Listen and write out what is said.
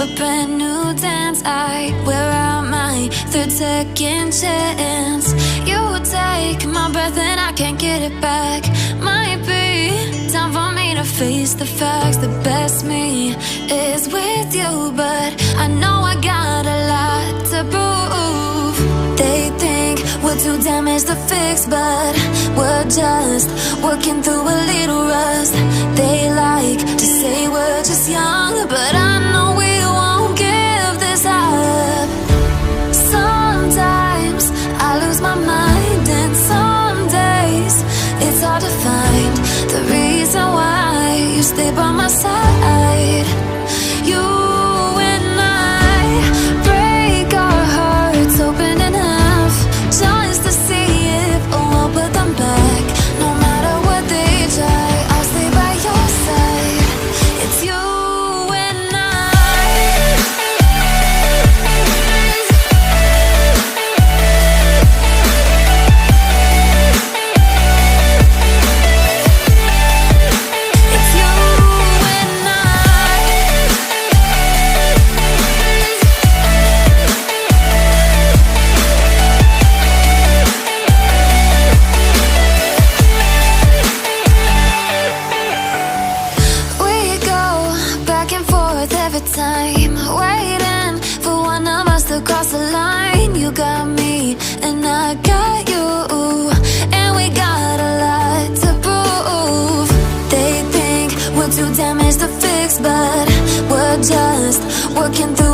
a brand new dance. I wear out my third second chance. You take my breath and I can't get it back. Might be time for me to face the facts. The best me is with you, but I know I got a lot to prove. They think we're too damaged to fix, but we're just working through a little rust. They like to say we're just young, but I know we won't give this up. Sometimes I lose my mind, and some days it's hard to find the reason why you stay by my side. You and I break our hearts open in half, just to see if we'll put them back. No matter what they try, I'll stay by your side. It's you and I. It's you and I. We go back and forth every time, waiting for one of us to cross the line. You got me and I got you, and we got a lot to prove. They think we're too damaged to fix, but we're just working through